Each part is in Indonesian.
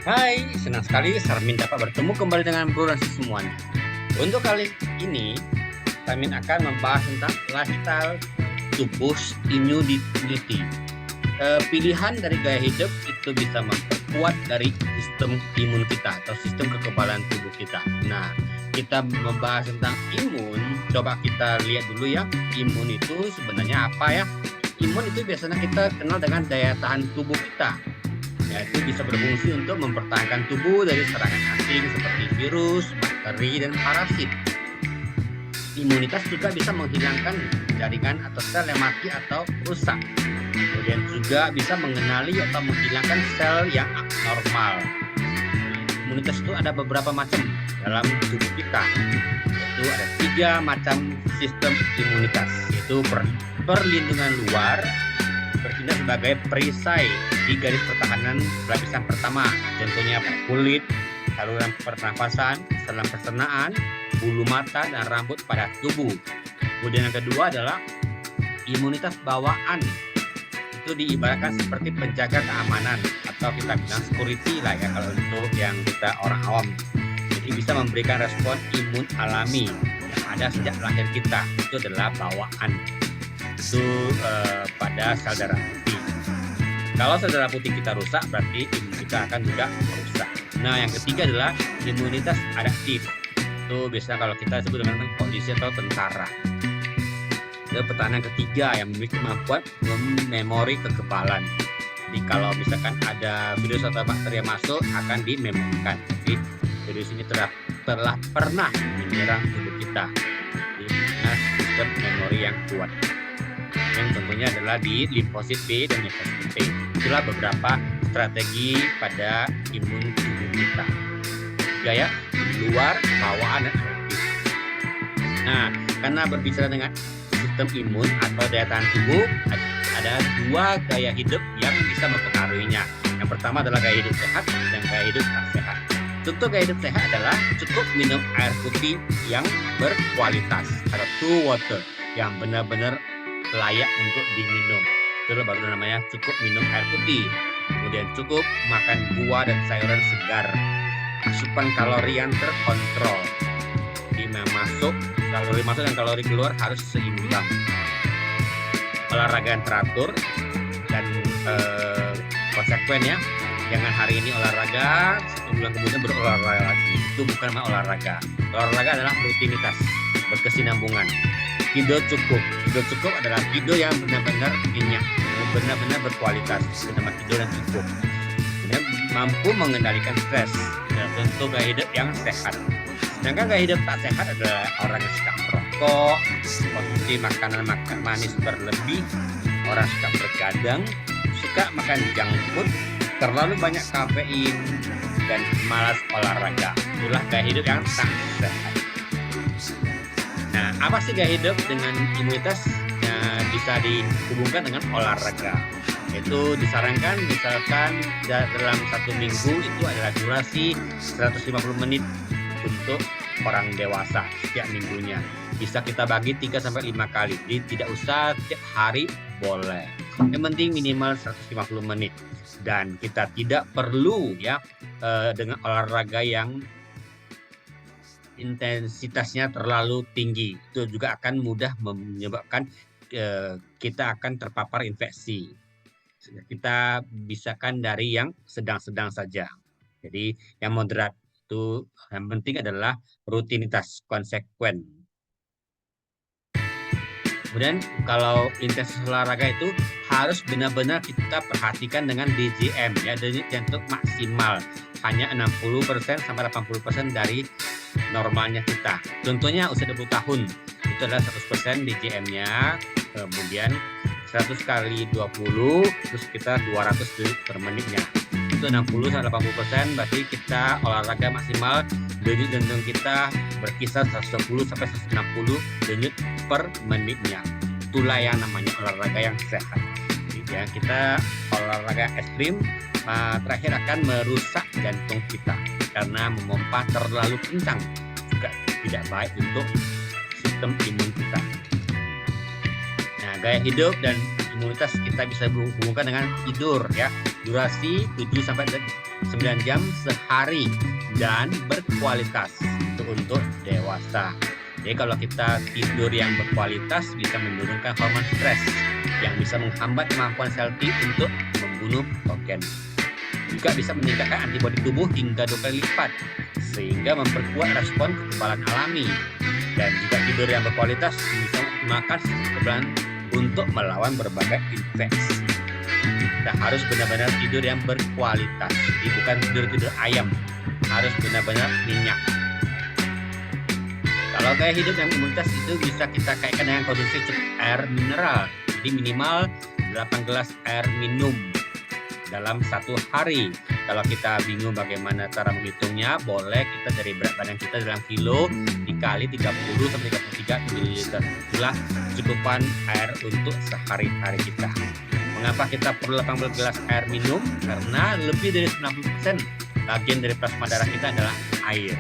Hai, senang sekali Sarmin dapat bertemu kembali dengan Bro dan semuanya. Untuk kali ini, Sarmin akan membahas tentang lifestyle tubuh immunity. Pilihan dari gaya hidup itu bisa memperkuat dari sistem imun kita atau sistem kekebalan tubuh kita. Nah, kita membahas tentang imun, coba kita lihat dulu ya, imun itu sebenarnya apa ya? Imun itu biasanya kita kenal dengan daya tahan tubuh kita, yaitu bisa berfungsi untuk mempertahankan tubuh dari serangan asing seperti virus, bakteri, dan parasit. Imunitas juga bisa menghilangkan jaringan atau sel yang mati atau rusak. Kemudian juga bisa mengenali atau menghilangkan sel yang abnormal. Imunitas itu ada beberapa macam dalam tubuh kita. Yaitu ada 3 macam sistem imunitas, yaitu perlindungan luar, bertindak sebagai perisai di garis pertahanan lapisan pertama, contohnya kulit, saluran pernafasan, saluran pencernaan, bulu mata, dan rambut pada tubuh. Kemudian yang kedua adalah imunitas bawaan. Itu diibaratkan seperti penjaga keamanan atau kita bilang security lah ya kalau untuk yang kita orang awam. Jadi bisa memberikan respon imun alami yang ada sejak lahir kita. Itu adalah bawaan. Itu pada sel darah putih. Kalau sel darah putih kita rusak, berarti imun kita akan juga rusak. Nah, yang ketiga adalah imunitas adaptif. Itu biasanya kalau kita sebut dengan kondisi atau tentara. Itu pertahanan ketiga yang memiliki kemampuan memori kekebalan. Jadi kalau misalkan ada virus atau bakteri yang masuk, akan dimemorikan. Jadi virus ini telah pernah menyerang tubuh kita. Jadi sistem memori yang kuat. Yang tentunya adalah di limfosit B dan limfosit T. Itulah beberapa strategi pada imun tubuh kita. Gaya luar, bawaan, dan adaptif. Nah, karena berbicara dengan sistem imun atau daya tahan tubuh, ada 2 gaya hidup yang bisa mempengaruhinya. Yang pertama adalah gaya hidup sehat dan gaya hidup tak sehat. Contoh gaya hidup sehat adalah cukup minum air putih yang berkualitas atau true water yang benar-benar layak untuk diminum. Itu baru namanya cukup minum air putih. Kemudian cukup makan buah dan sayuran segar. Asupan kalori yang terkontrol. Jadi kalori masuk dan kalori keluar harus seimbang. Olahraga yang teratur dan konsekuen ya. Jangan hari ini olahraga, 1 bulan kemudian berolahraga lagi. Itu bukan namanya olahraga. Olahraga adalah rutinitas, berkesinambungan. Tidur cukup adalah tidur yang benar-benar nyenyak, benar-benar berkualitas, benar tidur yang cukup. Kemudian mampu mengendalikan stres, dan tentu gaya hidup yang sehat. Sedangkan gaya hidup tak sehat adalah orang yang suka merokok, konsumsi makanan manis berlebih, orang suka bergadang, suka makan junk food, terlalu banyak kafein, dan malas olahraga. Itulah gaya hidup yang tak sehat. Nah, apa sih gaya hidup dengan imunitas yang bisa dihubungkan dengan olahraga? Itu disarankan misalkan dalam 1 minggu itu adalah durasi 150 menit untuk orang dewasa setiap minggunya. Bisa kita bagi 3-5 kali. Jadi tidak usah setiap hari boleh. Yang penting minimal 150 menit. Dan kita tidak perlu ya dengan olahraga yang intensitasnya terlalu tinggi. Itu juga akan mudah menyebabkan kita akan terpapar infeksi. Kita bisakan dari yang sedang-sedang saja. Jadi yang moderat itu yang penting adalah rutinitas konsekuen. Kemudian kalau intensitas olahraga itu harus benar-benar kita perhatikan dengan DJM ya, denyut jantung maksimal hanya 60% sampai 80% dari normalnya kita. Contohnya usia 20 tahun itu adalah 100% DJM-nya, kemudian 100 kali 20 terus kita 200 denyut per menitnya. Itu 60 sampai 80%, berarti kita olahraga maksimal denyut jantung kita berkisar 110 sampai 160 denyut per menitnya. Itulah yang namanya olahraga yang sehat. Jadi kita olahraga ekstrim terakhir akan merusak jantung kita karena memompa terlalu kencang, juga tidak baik untuk sistem imun kita. Nah, gaya hidup dan imunitas kita bisa berhubungan dengan tidur ya. Durasi 7-9 jam sehari dan berkualitas itu untuk dewasa. Jadi kalau kita tidur yang berkualitas bisa menurunkan hormon stres yang bisa menghambat kemampuan sel T untuk membunuh patogen. Juga bisa meningkatkan antibodi tubuh hingga 2 kali lipat sehingga memperkuat respon kekebalan alami. Dan juga tidur yang berkualitas bisa mengoptimalkan sistem kekebalan untuk melawan berbagai infeksi. Kita harus benar-benar tidur yang berkualitas, jadi bukan tidur ayam, harus benar-benar nyenyak. Kalau gaya hidup yang imunitas itu bisa kita kaitkan dengan konsumsi cukup air mineral, jadi minimal 8 gelas air minum dalam 1 hari. Kalau kita bingung bagaimana cara menghitungnya, boleh kita dari berat badan kita dalam kilo dikali 30-33 ml. Itulah cukupan air untuk sehari-hari kita. Mengapa kita perlu 18 gelas air minum? Karena lebih dari 90% bagian dari plasma darah kita adalah air.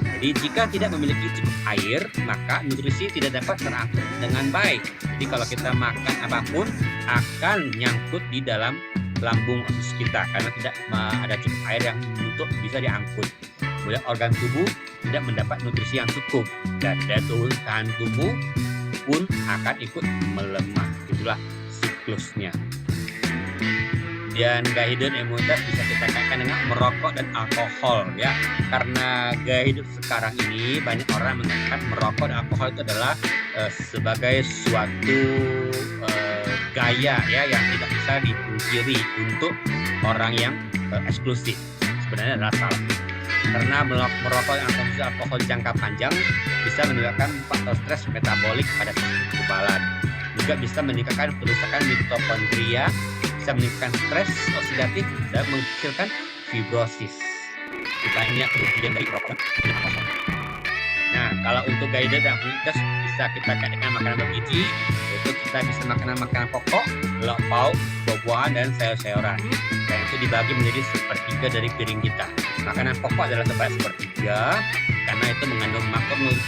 Jadi jika tidak memiliki cukup air, maka nutrisi tidak dapat terangkut dengan baik. Jadi kalau kita makan apapun akan nyangkut di dalam lambung usus kita karena tidak ada cukup air yang untuk bisa diangkut. Kemudian organ tubuh tidak mendapat nutrisi yang cukup dan daya tahan tubuh pun akan ikut melemah. Itulah siklusnya. Dan gaya hidup imunitas bisa kita kaitkan dengan merokok dan alkohol ya. Karena gaya hidup sekarang ini banyak orang mengatakan merokok dan alkohol itu adalah sebagai suatu gaya ya yang tidak bisa dipungkiri untuk orang yang eksklusif. Sebenarnya adalah salah. Karena merokok dan konsumsi alkohol jangka panjang bisa menyebabkan faktor stres metabolik pada sistem kekebalan. Juga bisa meningkatkan kerusakan mitokondria, bisa meningkatkan stres oksidatif dan menghasilkan fibrosis. Banyak kerugian dari rokok dan alkohol. Nah, kalau untuk gaya hidup dan imunitas bisa kita kaitkan makanan bergizi, yaitu kita bisa makanan-makanan pokok, lauk pauk, buah-buahan dan sayur-sayuran. Dan itu dibagi menjadi sepertiga dari piring kita. Makanan pokok adalah sepertiga karena itu mengandung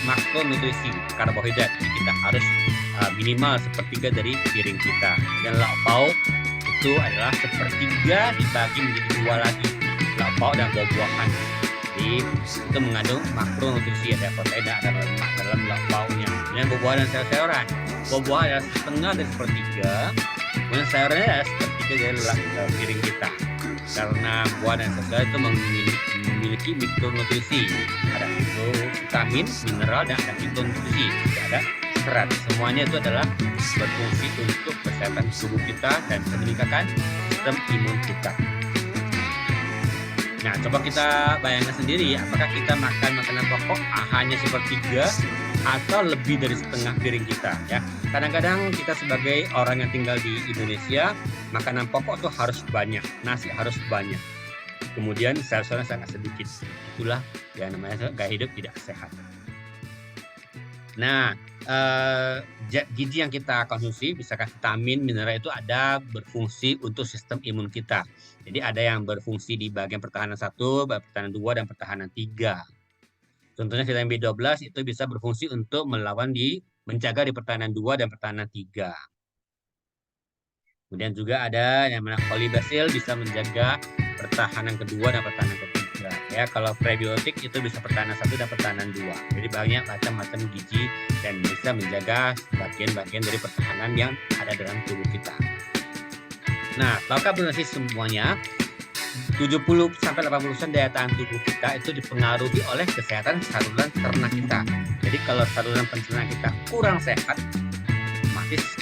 makronutrisi karbohidrat. Jadi kita harus minimal sepertiga dari piring kita. Dan lauk pauk itu adalah sepertiga dibagi menjadi 2 lagi, lauk pauk dan buah-buahan. Jadi itu mengandung makronutrisi, ada protein dan ada lemak dalam lauk pauknya. Kemudian buah-buahan dan sayur-sayuran. Buah-buahan adalah setengah dari sepertiga, kemudian sayurnya adalah sepertiga dari piring kita. Karena buah dan sayur itu memiliki mikronutrisi, ada vitamin, mineral dan ada fitonutrisi, ada serat. Semuanya itu adalah berfungsi untuk kesehatan tubuh kita dan meningkatkan sistem imun kita. Nah, coba kita bayangkan sendiri, apakah kita makan makanan pokok hanya sepertiga atau lebih dari setengah piring kita ya. Kadang-kadang kita sebagai orang yang tinggal di Indonesia, makanan pokok tuh harus banyak, nasi harus banyak. Kemudian sayur-sayuran sangat sedikit. Itulah yang namanya gaya hidup tidak sehat. Nah, zat gizi yang kita konsumsi, misalkan vitamin, mineral itu ada berfungsi untuk sistem imun kita. Jadi ada yang berfungsi di bagian pertahanan 1, pertahanan 2, dan pertahanan 3. Contohnya vitamin B12 itu bisa berfungsi untuk menjaga di pertahanan 2 dan pertahanan 3. Kemudian juga ada yang namanya kolibacil bisa menjaga pertahanan kedua dan pertahanan ketiga. Ya, kalau prebiotik itu bisa pertahanan 1 dan pertahanan 2. Jadi banyak macam-macam gizi dan bisa menjaga bagian-bagian dari pertahanan yang ada dalam tubuh kita. Nah, tahukah Bunda semuanya 70-80% daya tahan tubuh kita itu dipengaruhi oleh kesehatan saluran ternak kita. Jadi kalau saluran pencernaan kita kurang sehat, otomatis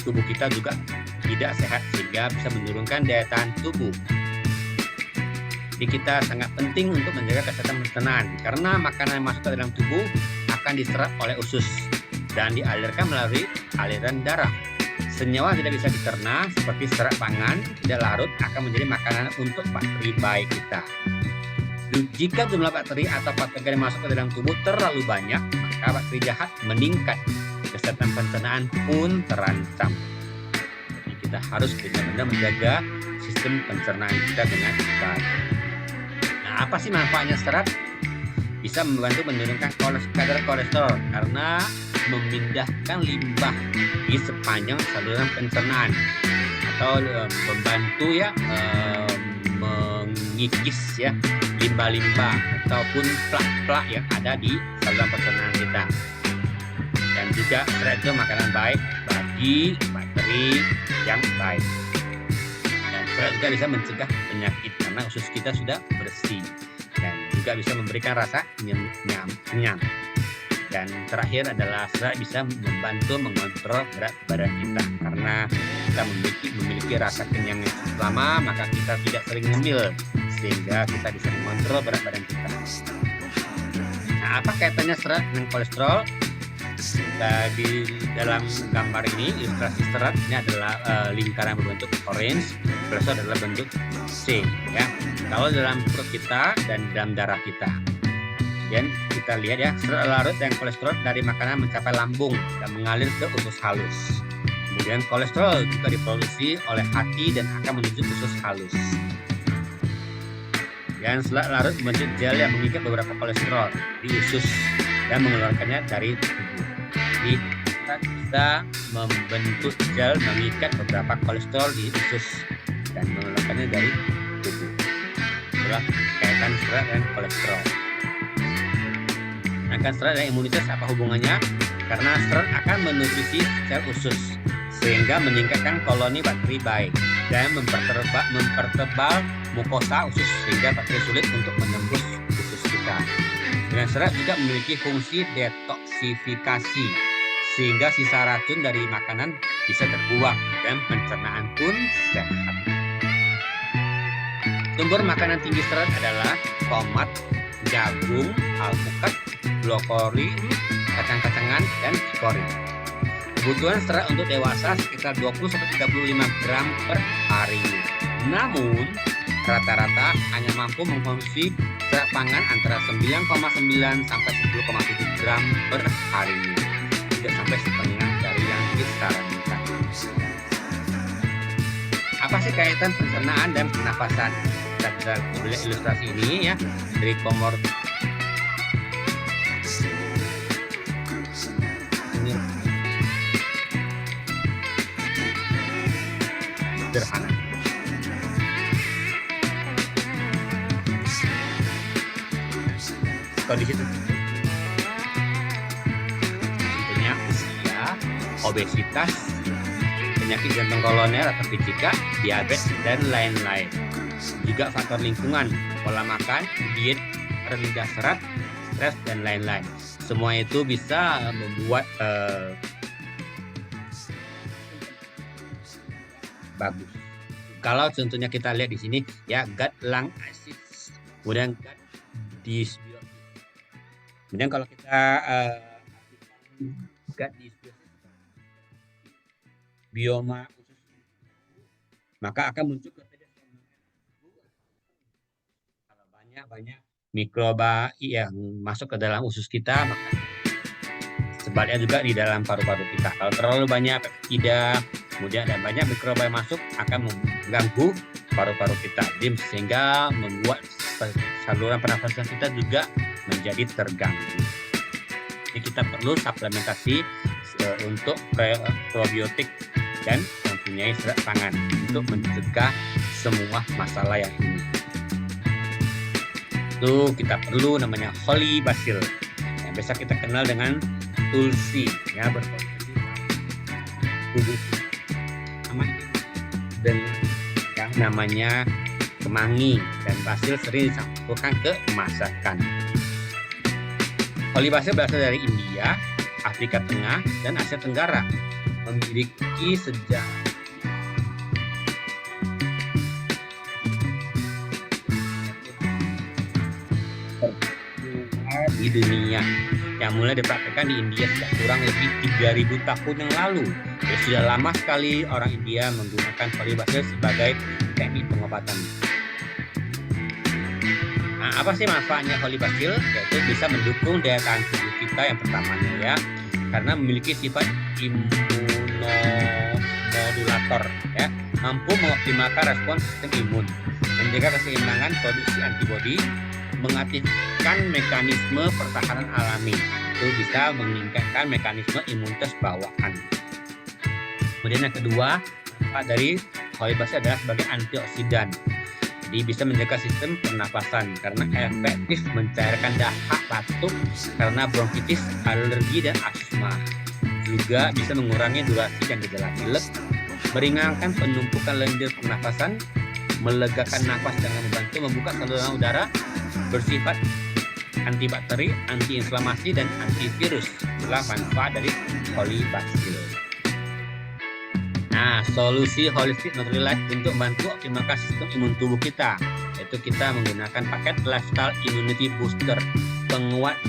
tubuh kita juga tidak sehat sehingga bisa menurunkan daya tahan tubuh. Jadi kita sangat penting untuk menjaga kesehatan pencernaan karena makanan yang masuk ke dalam tubuh akan diserap oleh usus dan dialirkan melalui aliran darah. Senyawa yang tidak bisa dicerna seperti serat pangan tidak larut akan menjadi makanan untuk bakteri baik kita. Jika jumlah bakteri atau patogen yang masuk ke dalam tubuh terlalu banyak, maka bakteri jahat meningkat. Kesehatan pencernaan pun terancam. Jadi kita harus benar-benar menjaga sistem pencernaan kita dengan baik. Nah, apa sih manfaatnya serat? Bisa membantu menurunkan kadar kolesterol karena memindahkan limbah di sepanjang saluran pencernaan. atau membantu ya mengikis ya limbah-limbah ataupun plak-plak yang ada di saluran pencernaan kita. Dan juga serat itu makanan baik bagi bakteri yang baik. Dan serat juga bisa mencegah penyakit karena usus kita sudah bersih dan juga bisa memberikan rasa kenyang. Dan terakhir adalah serat bisa membantu mengontrol berat badan kita karena kita memiliki rasa kenyang yang lama, maka kita tidak sering ngemil sehingga kita bisa mengontrol berat badan kita. Nah, apa kaitannya serat dengan kolesterol? Di dalam gambar ini ilustrasi serat ini adalah lingkaran berbentuk orange, kolesterol adalah bentuk C ya. Kalau dalam perut kita dan dalam darah kita. Dan kita lihat ya, serat larut dan kolesterol dari makanan mencapai lambung dan mengalir ke usus halus. Kemudian kolesterol juga diproduksi oleh hati dan akan menuju usus halus. Dan serat larut membentuk gel yang mengikat beberapa kolesterol di usus dan mengeluarkannya dari tubuh. Jadi kita bisa membentuk gel mengikat beberapa kolesterol di usus dan mengeluarkannya dari tubuh. Itulah kaitan serat dan kolesterol. Akan serat dan imunitas apa hubungannya? Karena serat akan menutrisi sel usus sehingga meningkatkan koloni bakteri baik dan mempertebal mukosa usus sehingga bakteri sulit untuk menembus usus kita. Dan serat juga memiliki fungsi detoksifikasi sehingga sisa racun dari makanan bisa terbuang dan pencernaan pun sehat. Sumber makanan tinggi serat adalah tomat, jagung, alpukat, brokoli, kacang-kacangan, dan kori. Kebutuhan serat untuk dewasa sekitar 20-35 gram per hari. Namun, rata-rata hanya mampu mengkonsumsi serat pangan antara 9,9 sampai 10,7 gram per hari. Tidak sampai setengah dari yang disarankan. Apa sih kaitan pencernaan dan pernapasan? Kita bisa melihat ilustrasi ini ya dari komor sederhana. Kondisi tentunya usia, obesitas, penyakit jantung koroner atau PCK, diabetes dan lain-lain. Juga faktor lingkungan, pola makan, diet rendah serat, stres dan lain-lain. Semua itu bisa membuat bagus. Kalau contohnya kita lihat di sini ya, gut lung acids, kemudian gut dysbiosis. Kemudian kalau kita gut dysbiosis bioma usus, maka akan muncul kalau banyak mikroba yang masuk ke dalam usus kita, maka sebaliknya juga di dalam paru-paru kita. Kalau terlalu banyak pestisida, kemudian ada banyak mikroba yang masuk, akan mengganggu paru-paru kita, sehingga membuat saluran pernafasan kita juga menjadi terganggu. Jadi kita perlu suplementasi untuk probiotik dan mempunyai serat pangan untuk mencegah semua masalah yang ini. Itu kita perlu namanya holy basil yang biasa kita kenal dengan tulsi ya, berfungsi tubuh dengan yang namanya kemangi, dan basil sering dicampurkan ke masakan. Holy basil berasal dari India, Afrika Tengah, dan Asia Tenggara. Memiliki sejarah di dunia yang mulai dipraktikkan di India sejak kurang lebih 3.000 tahun yang lalu. Jadi sudah lama sekali orang India menggunakan holy basil sebagai teknik pengobatan. Nah, apa sih manfaatnya holy basil? Yaitu bisa mendukung daya tahan tubuh kita yang pertamanya ya, karena memiliki sifat imunomodulator ya, mampu mengoptimalkan respons sistem imun, menjaga keseimbangan produksi antibodi, mengaktifkan mekanisme pertahanan alami, itu bisa meningkatkan mekanisme imunitas bawaan. Kemudian yang kedua, manfaat dari Holy basil adalah sebagai antioksidan. Jadi bisa menjaga sistem pernapasan karena efektif mencairkan dahak batuk karena bronkitis, alergi, dan asma. Juga bisa mengurangi durasi dan gejala pilek, meringankan penumpukan lendir pernapasan, melegakan nafas dengan membantu membuka saluran udara, bersifat antibakteri, antiinflamasi, dan antivirus. Itulah manfaat dari Holy basil. Nah, solusi holistic Nutrilite untuk membantu optimalkan sistem imun tubuh kita, yaitu kita menggunakan paket lifestyle immunity booster, penguat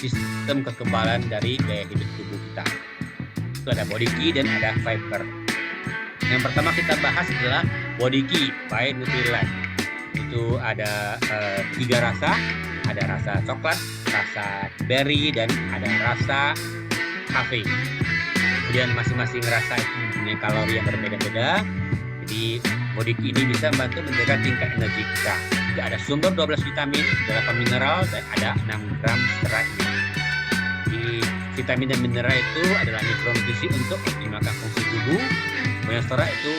sistem kekebalan dari gaya hidup tubuh kita. Itu ada body key dan ada fiber. Yang pertama kita bahas adalah body key by Nutrilite. Itu ada 3 rasa, ada rasa coklat, rasa berry, dan ada rasa cafe. Kemudian masing-masing rasa itu mempunyai kalori yang berbeda-beda. Jadi body key ini bisa membantu menjaga tingkat energi kita. Juga ada sumber 12 vitamin, 8 mineral, dan ada 6 gram serat. Di vitamin dan mineral itu adalah mikronutrisi untuk optimalkan fungsi tubuh. Kemudian serat itu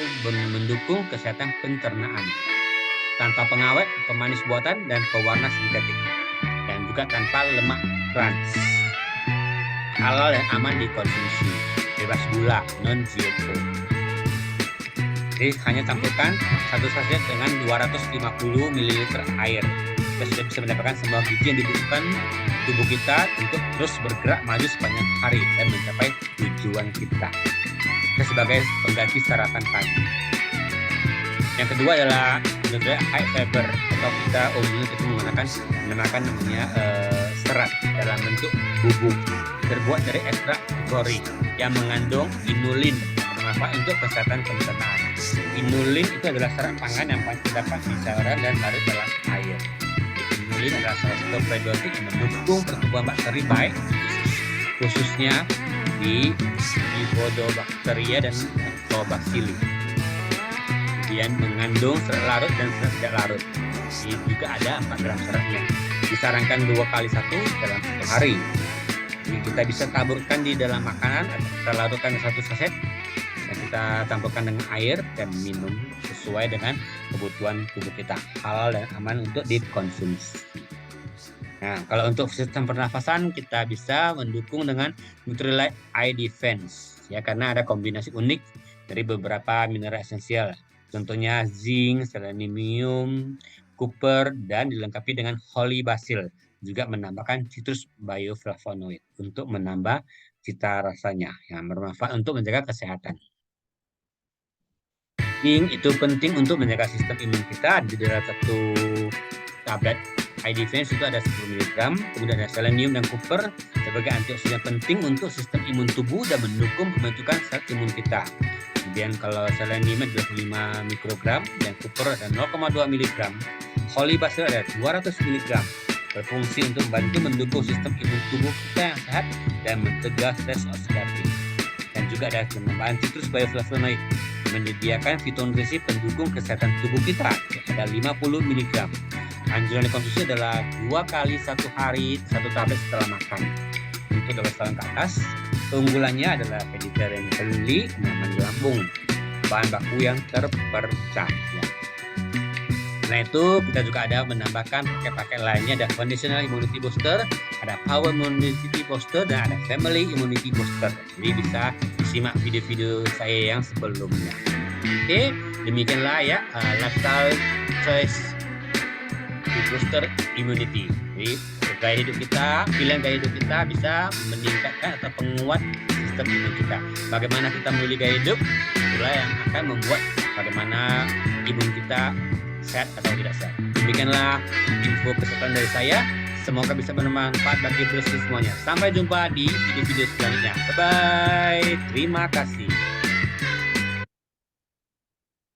mendukung kesehatan pencernaan. Tanpa pengawet, pemanis buatan, dan pewarna sintetik. Dan juga tanpa lemak trans. Halal dan aman dikonsumsi. Bebas gula, non-GMO. Jadi hanya campurkan 1 saset dengan 250 ml air. Kita sudah bisa mendapatkan semua gizi yang dibutuhkan tubuh kita untuk terus bergerak maju sepanjang hari dan mencapai tujuan kita. Kita sebagai pengganti sarapan pagi. Yang kedua adalah high fiber, atau kita umumnya itu menggunakan namanya serat dalam bentuk bubuk, terbuat dari ekstrak hickory yang mengandung inulin, bermanfaat untuk kesehatan pencernaan. Inulin itu adalah serat pangan yang terdapat di cairan dan larut dalam air. Inulin adalah salah satu prebiotik yang mendukung pertumbuhan bakteri baik, khususnya di Bifidobacteria dan Lactobacillus. Kemudian mengandung serat larut dan serat tidak larut. Ini juga ada 4 gram seratnya. Disarankan 2 kali 1 dalam 1 hari. Jadi kita bisa taburkan di dalam makanan atau kita larutkan 1 saset dan kita campurkan dengan air dan minum sesuai dengan kebutuhan tubuh kita. Halal dan aman untuk dikonsumsi. Nah, kalau untuk sistem pernafasan kita bisa mendukung dengan Nutrilite Eye Defense ya, karena ada kombinasi unik dari beberapa mineral esensial. Contohnya zinc, selenium, copper, dan dilengkapi dengan holy basil. Juga menambahkan citrus bioflavonoid untuk menambah cita rasanya yang bermanfaat untuk menjaga kesehatan. Zinc itu penting untuk menjaga sistem imun kita. Di dalam 1 tablet Eye Defense itu ada 10 mg, kemudian ada selenium dan copper sebagai antioksidan penting untuk sistem imun tubuh dan mendukung pembentukan sel imun kita. Kemudian kalau selenium adalah 5 mikrogram dan copper ada 0,2 mg. Holy basil ada 200 mg. Berfungsi untuk membantu mendukung sistem imun tubuh kita yang sehat dan mencegah stres oksidatif. Dan juga ada penambahan citrus bioflavonoid, menyediakan fitonutrisi pendukung kesehatan tubuh kita. Ada 50 mg. Anjuran dikonsumsi adalah 2 kali 1 hari 1 tablet setelah makan. Untuk 12 tahun ke atas, keunggulannya adalah vegetarian friendly, nyaman di lambung, bahan baku yang terpercaya. Selain itu, kita juga ada menambahkan paket-paket lainnya, ada conditional immunity booster, ada power immunity booster, dan ada family immunity booster. Jadi bisa disimak video-video saya yang sebelumnya. Oke, demikianlah ya lifestyle choice booster immunity. Jadi gaya hidup kita, pilihan gaya hidup kita bisa meningkatkan atau penguat sistem imun kita. Bagaimana kita memilih gaya hidup, itulah yang akan membuat bagaimana imun kita sehat atau tidak sehat. Demikianlah info kesehatan dari saya. Semoga bisa bermanfaat bagi semuanya. Sampai jumpa di video-video selanjutnya. Bye-bye. Terima kasih.